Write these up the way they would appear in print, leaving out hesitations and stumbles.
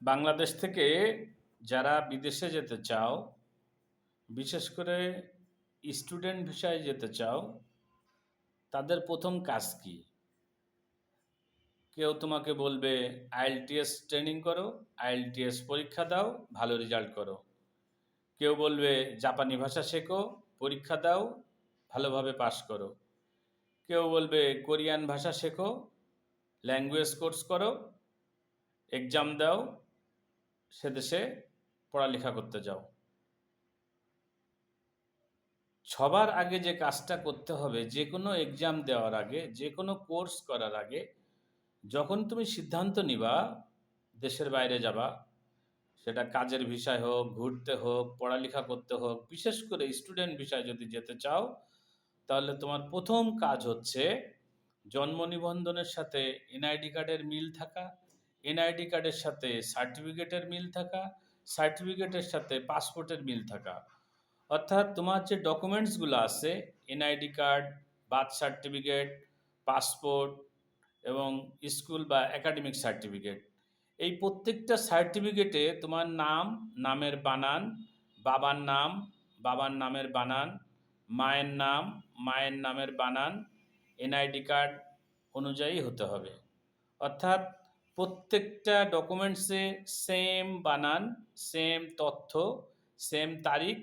বাংলাদেশ থেকে যারা বিদেশে যেতে চাও, বিশেষ করে স্টুডেন্ট ভিসায় যেতে চাও, তাদের প্রথম কাজ কি? কেউ তোমাকে বলবে আইএলটিএস ট্রেনিং করো, আইএলটিএস পরীক্ষা দাও, ভালো রেজাল্ট করো। কেউ বলবে জাপানি ভাষা শেখো, পরীক্ষা দাও, ভালোভাবে পাস করো। কেউ বলবে কোরিয়ান ভাষা শেখো, ল্যাঙ্গুয়েজ কোর্স করো, এক্সাম দাও, সে দেশে পড়ালেখা করতে যাও। সবার আগে যে কাজটা করতে হবে, যে কোনো এক্সাম দেওয়ার আগে, যে কোনো কোর্স করার আগে, যখন তুমি সিদ্ধান্ত নিবা দেশের বাইরে যাবা, সেটা কাজের ভিসায় হোক, ঘুরতে হোক, পড়ালেখা করতে হোক, বিশেষ করে স্টুডেন্ট ভিসায় যদি যেতে চাও, তাহলে তোমার প্রথম কাজ হচ্ছে জন্ম নিবন্ধনের সাথে এনআইডি কার্ডের মিল থাকা, এনআইডি কার্ডের সাথে সার্টিফিকেটের মিল থাকা, সার্টিফিকেটের সাথে পাসপোর্টের মিল থাকা। অর্থাৎ তোমার যে ডকুমেন্টসগুলো আছে, NID card, birth certificate, passport এবং স্কুল বা একাডেমিক সার্টিফিকেট, এই প্রত্যেকটা সার্টিফিকেটে তোমার নাম, নামের বানান, বাবার নাম, বাবার নামের বানান, মায়ের নাম, মায়ের নামের বানান এনআইডি কার্ড অনুযায়ী হতে হবে। অর্থাৎ প্রত্যেকটা ডকুমেন্টসে সেম বানান, সেম তথ্য, সেম তারিখ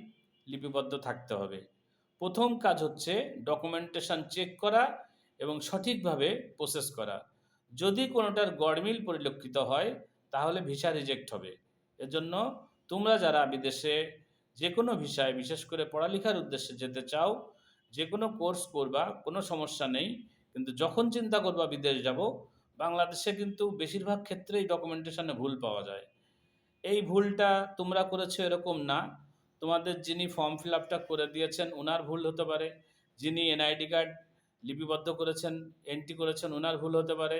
লিপিবদ্ধ থাকতে হবে। প্রথম কাজ হচ্ছে ডকুমেন্টেশন চেক করা এবং সঠিকভাবে প্রসেস করা। যদি কোনোটার গড়মিল পরিলক্ষিত হয়, তাহলে ভিসা রিজেক্ট হবে। এজন্য তোমরা যারা বিদেশে যে কোনো ভিসায়, বিশেষ করে পড়ালেখার উদ্দেশ্যে যেতে চাও, যে কোনো কোর্স করবা, কোনো সমস্যা নেই। কিন্তু যখন চিন্তা করবা বিদেশ যাব, বাংলাদেশে কিন্তু বেশিরভাগ ক্ষেত্রেই ডকুমেন্টেশনে ভুল পাওয়া যায়। এই ভুলটা তোমরা করেছো এরকম না, তোমাদের যিনি ফর্ম ফিল আপটা করে দিয়েছেন ওনার ভুল হতে পারে, যিনি এনআইডি কার্ড লিপিবদ্ধ করেছেন, এন্ট্রি করেছেন, ওনার ভুল হতে পারে,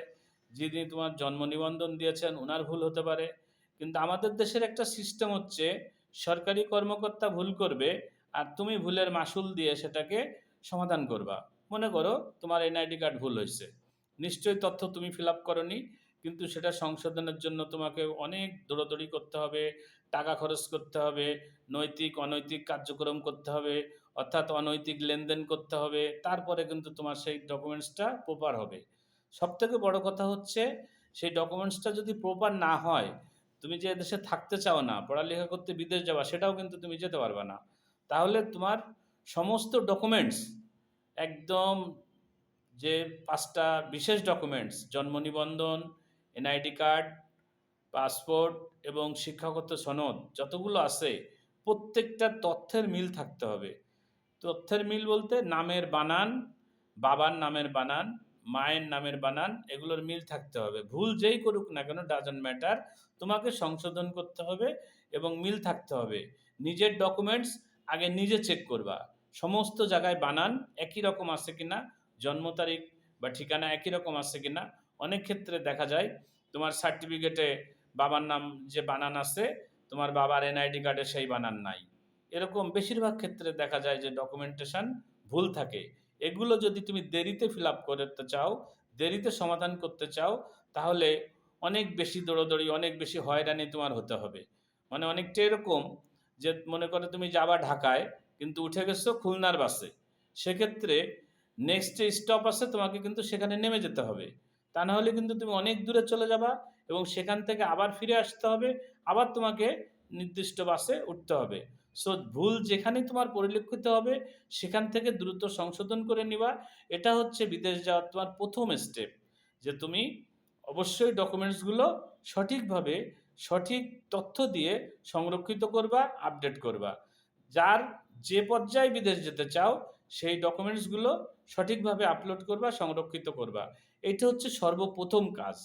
যিনি তোমার জন্ম নিবন্ধন দিয়েছেন ওনার ভুল হতে পারে। কিন্তু আমাদের দেশের একটা সিস্টেম হচ্ছে, সরকারি কর্মকর্তা ভুল করবে আর তুমি ভুলের মাসুল দিয়ে সেটাকে সমাধান করবা। মনে করো তোমার এনআইডি কার্ড ভুল হয়েছে, নিশ্চয়ই তথ্য তুমি ফিল আপ করনি, কিন্তু সেটা সংশোধনের জন্য তোমাকে অনেক দৌড়াদৌড়ি করতে হবে, টাকা খরচ করতে হবে, নৈতিক অনৈতিক কার্যক্রম করতে হবে, অর্থাৎ অনৈতিক লেনদেন করতে হবে, তারপরে কিন্তু তোমার সেই ডকুমেন্টসটা প্রপার হবে। সবথেকে বড় কথা হচ্ছে, সেই ডকুমেন্টসটা যদি প্রপার না হয়, তুমি যে দেশে থাকতে চাও না, পড়ালেখা করতে বিদেশ যাওয়া, সেটাও কিন্তু তুমি যেতে পারবে না। তাহলে তোমার সমস্ত ডকুমেন্টস একদম, যে 5টা বিশেষ ডকুমেন্টস, জন্ম নিবন্ধন, এনআইডি কার্ড, পাসপোর্ট এবং শিক্ষাগত সনদ যতগুলো আছে, প্রত্যেকটা তথ্যের মিল থাকতে হবে। তথ্যের মিল বলতে নামের বানান, বাবার নামের বানান, মায়ের নামের বানান, এগুলোর মিল থাকতে হবে। ভুল যেই করুক না কেন, ডাজন্ট ম্যাটার, তোমাকে সংশোধন করতে হবে এবং মিল থাকতে হবে। নিজের ডকুমেন্টস আগে নিজে চেক করবা, সমস্ত জায়গায় বানান একই রকম আছে কিনা, জন্ম তারিখ বা ঠিকানা একই রকম আছে কিনা। অনেক ক্ষেত্রে দেখা যায় তোমার সার্টিফিকেটে বাবার নাম যে বানান আছে, তোমার বাবার এনআইডি কার্ডে সেই বানান নাই। এরকম বেশিরভাগ ক্ষেত্রে দেখা যায় যে ডকুমেন্টেশন ভুল থাকে। এগুলো যদি তুমি দেরিতে ফিল আপ করতে চাও, দেরিতে সমাধান করতে চাও, তাহলে অনেক বেশি দৌড়োদৌড়ি, অনেক বেশি হয়রানি তোমার হতে হবে। মানে অনেকটা এরকম যে, মনে করো তুমি যাবা ঢাকায়, কিন্তু উঠে গেছো খুলনার বাসে, সেক্ষেত্রে নেক্সট যে স্টপ আছে তোমাকে কিন্তু সেখানে নেমে যেতে হবে। তা না হলে কিন্তু তুমি অনেক দূরে চলে যাবা এবং সেখান থেকে আবার ফিরে আসতে হবে, আবার তোমাকে নির্দিষ্ট বাসে উঠতে হবে। সো ভুল যেখানেই তোমার পরিলক্ষিত হবে, সেখান থেকে দ্রুত সংশোধন করে নিবা। এটা হচ্ছে বিদেশ যাওয়ার তোমার প্রথম স্টেপ, যে তুমি অবশ্যই ডকুমেন্টসগুলো সঠিকভাবে, সঠিক তথ্য দিয়ে সংরক্ষিত করবা, আপডেট করবা। যার যে পর্যায়ে বিদেশ যেতে চাও, সেই ডকুমেন্টসগুলো সঠিকভাবে আপলোড করবা, সংরক্ষিত করবা। এটা হচ্ছে সর্বপ্রথম কাজ।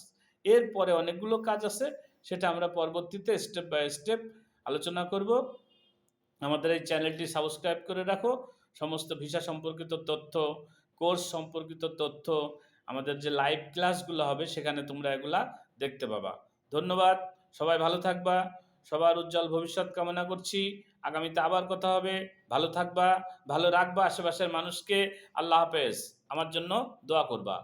এরপরে অনেকগুলো কাজ আছে, সেটা আমরা পরবর্তীতে স্টেপ বাই স্টেপ আলোচনা করব। আমাদের এই চ্যানেলটি সাবস্ক্রাইব করে রাখো। সমস্ত ভিসা সম্পর্কিত তথ্য, কোর্স সম্পর্কিত তথ্য, আমাদের যে লাইভ ক্লাসগুলো হবে সেখানে তোমরা এগুলা দেখতে পাবা। ধন্যবাদ, সবাই ভালো থাকবা, সবার উজ্জ্বল ভবিষ্যৎ কামনা করছি। আগামীতে আবার কথা হবে। ভালো থাকবা, ভালো রাখবা আশেপাশের মানুষকে। আল্লাহ হাফেজ। আমার জন্য দোয়া করবা।